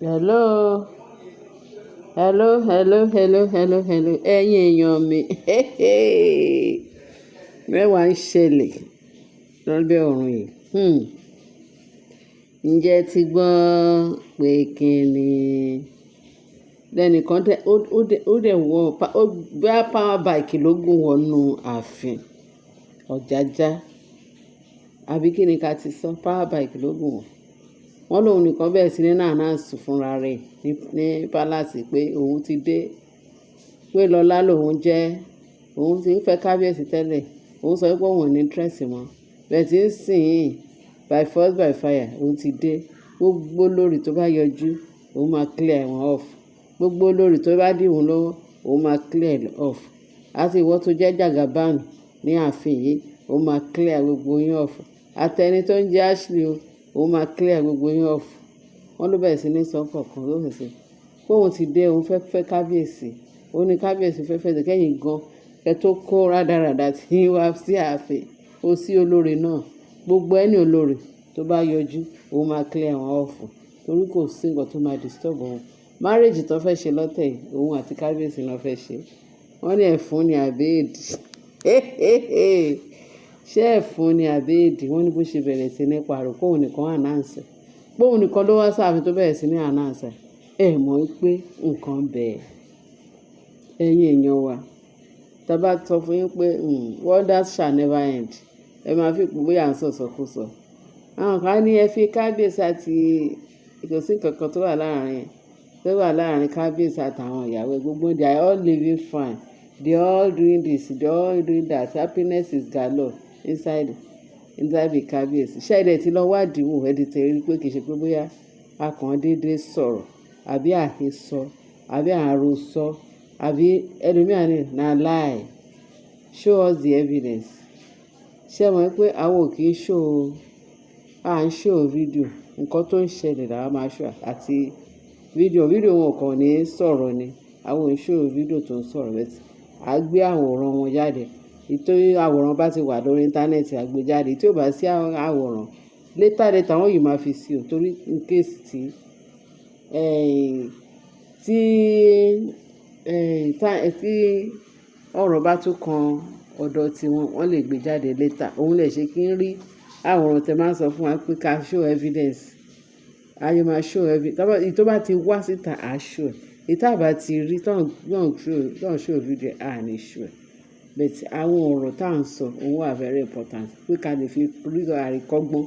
Hello, hello. Ẹ̀yin èèyàn mi. Mẹ́wàá ń ṣẹlẹ̀ lábẹ́ ọ̀run yìí. Ǹjẹ́ ti gbọ́ pé kíni lẹ́nìkan ó dẹ̀ wọ bá power bike ló gùn wọnú ààfin Ọ̀jájá àbí kí ni ká ti sọ power bike ló gùn wọ́n lòun nìkan bẹ̀rẹ̀ sí ní nàánàásù fúnra rẹ̀ ní pálásì pé òun ti dé, pé lọ́lá lòun jẹ́, òun ti ń fẹ́ kábíyèsí tẹ́lẹ̀, òun sọ pé òun ò ní interest mọ́, bẹ́ẹ̀ tí ń sìn ín by force by fire òun ti dé, gbogbo olórí tó bá yọjú òun máa clear wọn off, gbogbo olórí tó bá dì wọ́n lọ́wọ́ òun máa clear off, àti ìwọ tó jẹ́ jàgàbáànù ní ààfin yìí òun máa clear gbogbo yín off, àtẹni tó ń jẹ́ Ashley o òun máa clear gbogbo yín off. Wọ́n ló bẹ̀rẹ̀ sí ní sọ kọ̀ọ̀kan ló sì ṣe pé òun ti dé, òun fẹ́ kábíyèsí, ó ní kábíyèsí fẹ́ kẹ́yìn gan kẹ́ tó kó rádaràdà tí wá sí ààfin ó sí olórí náà, gbogbo ẹni olórí tó bá yọjú òun máa clear wọn off torí kò sí nǹkan tó máa disturb wọn. Marriage tó fẹ́ ṣe lọ́tẹ̀ yìí òun àti kábíyèsí náà fẹ́ ṣe, wọ́n ní ẹ̀fún ni àbẹ́ẹ̀dì ṣé ẹ̀fún ni àbẹ́ẹ̀dì, wọ́n ní bó ṣe bẹ̀rẹ̀ sí ní pariwo kóun nìkan ànáǹsẹ̀, póun nìkan ló wá sáàfin tó bẹ̀rẹ̀ sí ní ànáǹsẹ̀. Ẹ mọ̀ pé nǹkan bẹ́ẹ̀ ẹ̀yin èèyàn wa, tá a bá sọ fún yín pé wonders shall never end, ẹ máa fi pò bóyá à ń sọ̀sọ̀kúsọ. Àwọn kan ní ẹ fi kábíyèsí àti kò sí nǹkan kan tó wà láàrin kábíyèsí àtàwọn ìyàwó gbogbo, they are all living fine, they are all doing this, they are all doing that, happiness is galore inside the kábíyèsí. Ṣé ẹ̀dẹ̀ tí lọ wádìí wò ẹ̀ di tẹ̀rí pé kì í ṣe pé bóyá a kàn déédéé sọ̀rọ̀ àbí àhesọ àbí àròsọ àbí ẹlòmíràn ní na lie, show us the evidence. Ṣé ẹ mọ̀ pé àwọn ò kì í à ń show fídíò nǹkan tó ń ṣẹlẹ̀ làwọn máa show àti fídíò wọn kàn ní sọ̀rọ̀ ni, àwọn ò ń show fídíò tó ń sọ̀rọ̀ bẹ́ẹ̀ tí a gbé àwòrán wọn jáde, ìtòrí àwòrán bá ti wà lórí íńtánẹ́ẹ̀tì àgbéjáde, tí ò bá sí àwòrán létà wọ́n yìí máa fi sí o torí in case tí ọ̀rọ̀ bá tún kan ọ̀dọ̀ tiwọn wọ́n lè gbé jáde létà. Òun lè ṣe kí n rí àwòrán tẹ máa ń sọ fún wa pé ká show evidence, ayé máa show evidence, tó bá ti wá síta á show ìta bá ti rí tán show video à ní show. But àwọn ọ̀rọ̀ tá à ń sọ òun wà very important pé ká lè fi rí àríkọ́gbọ́n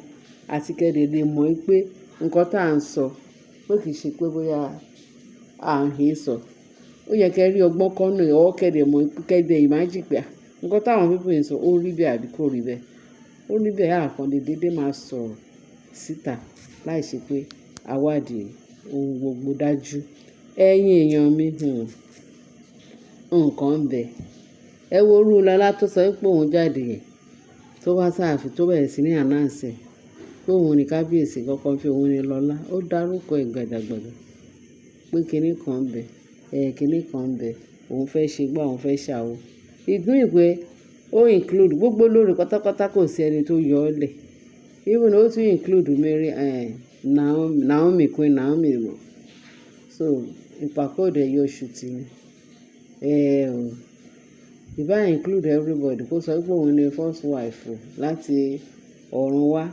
àti kẹ́lẹ́ lè mọ̀ pé nǹkan tá à ń sọ pé kì í ṣe pé bóyá à ń hí sọ. Ó yẹ kẹ́ rí ọgbọ́n kọ́nà ọwọ́ kẹ́lẹ́ mọ̀ kẹ́lẹ́ ìmájì pé nǹkan táwọn pípọ̀ yẹn sọ ó rí bẹ́ẹ̀ àbí kò rí bẹ́ẹ̀. Ó rí bẹ́ẹ̀ àkàndé déédéé máa sọ̀rọ̀ síta láì ṣe pé àwádìí ohun gbogbo dájú. Ẹ̀yin èèyàn mi, nǹkan ń bẹ. Ẹ wo orú lọ́lá tó sọ pé òun jáde yẹn tó wá sáàfin tó bẹ̀rẹ̀ sí ní ànáǹsẹ̀ pé òun ní kábíyèsí kọ́kọ́ fi òun ní lọ́lá, ó dárúkọ ìgbàdàgbàdà pé kinní kan ń bẹ, kinní kan ń bẹ, òun fẹ́ ṣe gbọ́, òun fẹ́ ṣàwo. Ìdún ìpè ó include gbogbo lórí pátápátá, kò sí ẹni tó yọ ọ́ lẹ̀, even ó tún include Mary Naomi Queen Naomi mọ̀, so ìpàkọ́ọ̀dẹ̀ yọ oṣù tì ní ìbá include everybody kó sọ pé òun ni first wife láti ọ̀run wá,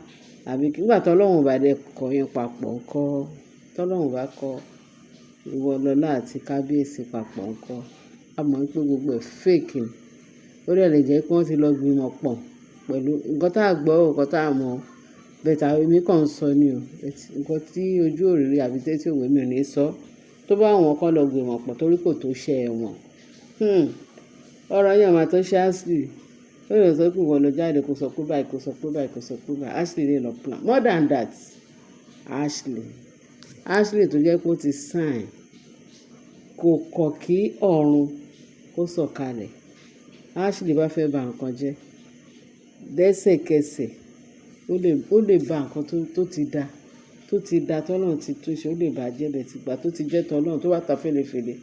àbí nígbà tọ́lọ́run bá dẹ kọ yẹn papọ̀ ńkọ́, tọ́lọ́run bá kọ ìwọ lọ́lá àti kábíyèsí papọ̀ ńkọ́, a mọ̀ pé gbogbo ẹ̀ fake ni. Ó dẹ̀ lè jẹ́ pé wọ́n ti lọ gbìmọ̀ pọ̀ pẹ̀lú nǹkan tá a gbọ́, nǹkan tá a mọ̀, bẹ̀tà èmi kàn ń sọ ni o, nǹkan tí ojú òrìrì àbí tẹ́tí òwe mi ò ní sọ, tó bá wọn kọ́ lọ gbìmọ̀ pọ̀ torí kò tó ṣe ẹ̀wọ̀n. Ọ̀rọ̀ yẹn máa tó ṣe Ashley ó lè sọ pé ìwọ lọ jáde kó sọ pé báyìí, kó sọ pé báyìí, kó sọ pé báyìí. Ashley lè lọ plan more than that. Ashley tó jẹ́ pé ó ti sign kò kọ̀ kí ọ̀run kó sọ̀kalẹ̀. Ashley bá fẹ́ ba nǹkan jẹ́ lẹ́sẹ̀kẹsẹ̀ ó lè ba nǹkan tó ti da tọ́lọ́run ti tún ṣe, ó lè bàjẹ́ bẹ̀ tìgbà tó ti jẹ́ tọ́lọ́run tó bá ta fẹ́lẹ́fẹ́lẹ́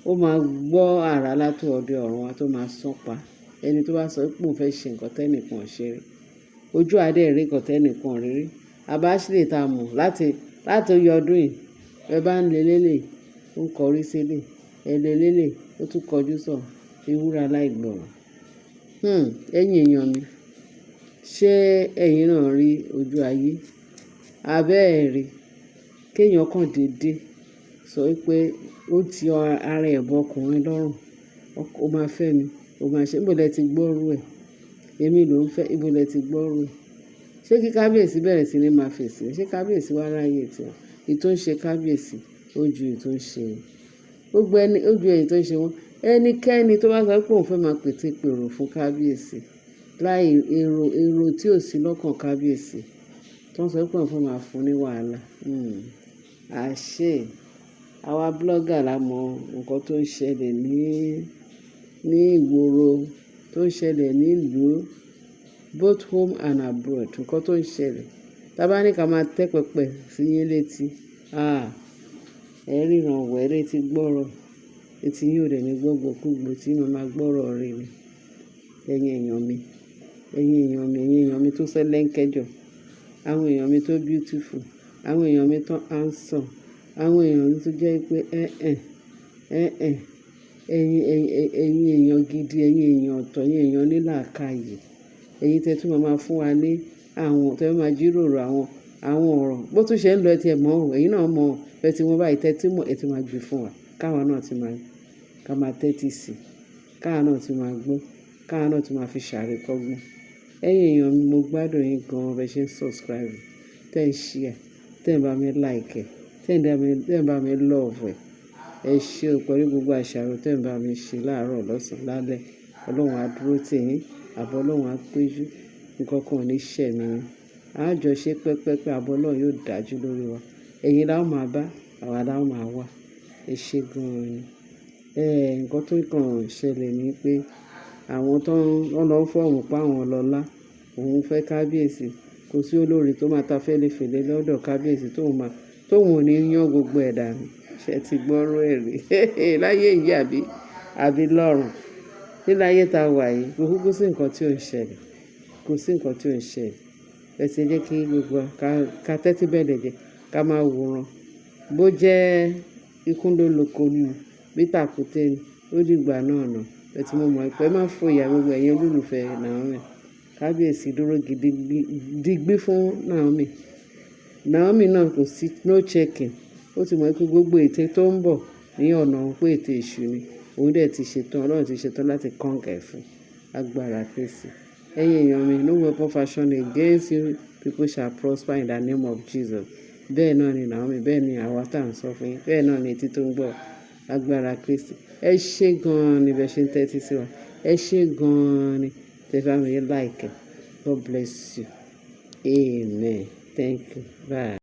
ó máa gbọ́ àrá látò ọdẹ ọ̀run wa tó máa sán pa ẹni tó bá sọ pé òun fẹ́ ṣe nǹkan tẹ́nìkan ṣe rí, ojú adé rí nǹkan tẹ́nìkan rí rí, àbáṣílẹ̀ tá a mọ̀ láti oyè ọdún yìí ẹ bá ń lé lélẹ̀ ó ń kọrí sílẹ̀ ẹ lé lélẹ̀ ó tún kọjú sọ ewúrẹ́ aláìgbọràn. Ẹ̀yin èèyàn mi, ṣé ẹ̀yin náà rí ojú ayé abẹ́ ẹ̀ rí kéèyàn kàn déédéé sọ pé ó ti ara ẹ̀ bọ ọkùnrin lọ́rùn ó máa fẹ́ mi ó máa ṣe níbo lẹ ti gbọ́rú ẹ̀ èmi ló ń fẹ́ níbo lẹ ti gbọ́rú ẹ̀ ṣé kí kábíyèsí bẹ̀rẹ̀ sí ní máa fèsì ṣé kábíyèsí wá ráyè tiwọn ètò ń ṣe kábíyèsí ó ju ètò ń ṣe gbogbo ẹni ó ju èyí tó ń ṣe wọn ẹnikẹ́ni tó bá sọ pé òun fẹ́ máa pète pèrò fún kábíyèsí láì èrò tí ò sí lọ́kàn kábíyèsí tó ń sọ pé òun fẹ́ máa fún ní wàhálà àṣé àwa blọ́gà la mọ nǹkan tó ń ṣẹlẹ̀ ní ìgboro tó ń ṣẹlẹ̀ nílùú both home and abroad nǹkan tó ń ṣẹlẹ̀ tá bá ní ká máa tẹ́ pẹpẹ sí yín létí ẹ ríran wọ̀ ẹ́ létí gbọ́rọ̀ etí yín ò dẹ̀ ní gbọ́gbọ́kúgbò tí mo máa gbọ́rọ̀ rí ni ẹ̀yin èèyàn mi tó sẹ́lẹ̀ńkẹ́jọ àwọn èèyàn mi tó beautiful àwọn èèyàn mi tó handsome àwọn èèyàn mi tó jẹ́ pé ẹ̀yin èèyàn gidi ẹ̀yin èèyàn ọ̀tọ̀ ẹ̀yin èèyàn nílàákàyè ẹ̀yin tẹ́ tún máa fún wa ní àwọn tẹ́ máa jíròrò àwọn ọ̀rọ̀ bó tún ṣe ń lọ ẹ tiẹ̀ mọ̀ ọ́ ẹ̀yin náà mọ̀ ọ́ bẹ́ẹ̀ tí wọ́n bá ìtẹ́ tí mọ̀ ẹ ti máa gbé fún wa káwa náà ti máa ká máa tẹ́tí sí káwa náà ti máa gbọ́ káwa náà ti máa fi ṣàríkọ́gbọ́n ẹ̀yin èèyàn mi mo gbádùn yín gan-an bẹ́ẹ̀ ṣe ń subscribe tẹ́ ń share tẹ́ ń bá mi like tẹ́ ń bá mi love ẹ ṣé o pẹ̀lú gbogbo àṣàrò tẹ́ ń bá mi ṣe láàárọ̀ lọ́sàn-án lálẹ́ ọlọ́run á dúró tì yín àbọ̀ ọlọ́run á péjú nǹkan kan ò ní ṣẹ̀mí yín àjọ ṣe pẹ́pẹ́pẹ́ àbọ̀ ọlọ́run yóò dájú lórí wa ẹ̀yin la ó máa bá àwa la ó máa wá ẹ ṣé gan-an ni nǹkan tó kàn ṣẹlẹ̀ ni pé àwọn tó ń lọ fọ́ọ̀mù pa àwọn lọ́lá òun fẹ́ kábíyèsí kò sí olórí tó máa ta fẹ́lẹ́fẹ́lẹ́ lọ́dọ̀ kábíyèsí tóun ò ní yán gbogbo ẹ̀ dànù ṣe ti gbọ́rọ̀ ẹ̀ rí láyé yìí àbí lọ́run níláyé tá a wà yìí kò kúkú sí nǹkan tí ò ń ṣẹlẹ̀ kò sí nǹkan tí ò ń ṣẹlẹ̀ ẹ ti jẹ́ kí gbogbo ká tẹ́tí bẹ̀lẹ̀ jẹ́ ká máa wòran bó jẹ́ ikú ló lóko ni o bí tàkúté ni ó dìgbà náà nà ẹ ti mọ̀ pé má fòyà gbogbo ẹ̀yin olólùfẹ́ Naomi kábíyèsí dúró gidi digbí fún Naomi náà kò sí no checking ó ti mọ̀ pé gbogbo ète tó ń bọ̀ ní ọ̀nà òun pé ète èṣù ni òun dẹ̀ ti ṣetán ọlọ́run ti ṣetán láti kọ́ǹkà ẹ̀ fún agbára Kristi ẹ̀yin èèyàn mi no weapon fashioned against you people shall prosper in the name of Jesus bẹ́ẹ̀ náà ni Naomi bẹ́ẹ̀ ni àwa tá à ń sọ fún yín bẹ́ẹ̀ náà ni etí tó ń gbọ́ agbára Kristi ẹ ṣé gan-an ni bẹ́ẹ̀ ṣe ń tẹ́tí sí wa ẹ ṣé gan-an ni tẹ́fà mi like God bless you amen thank you bye.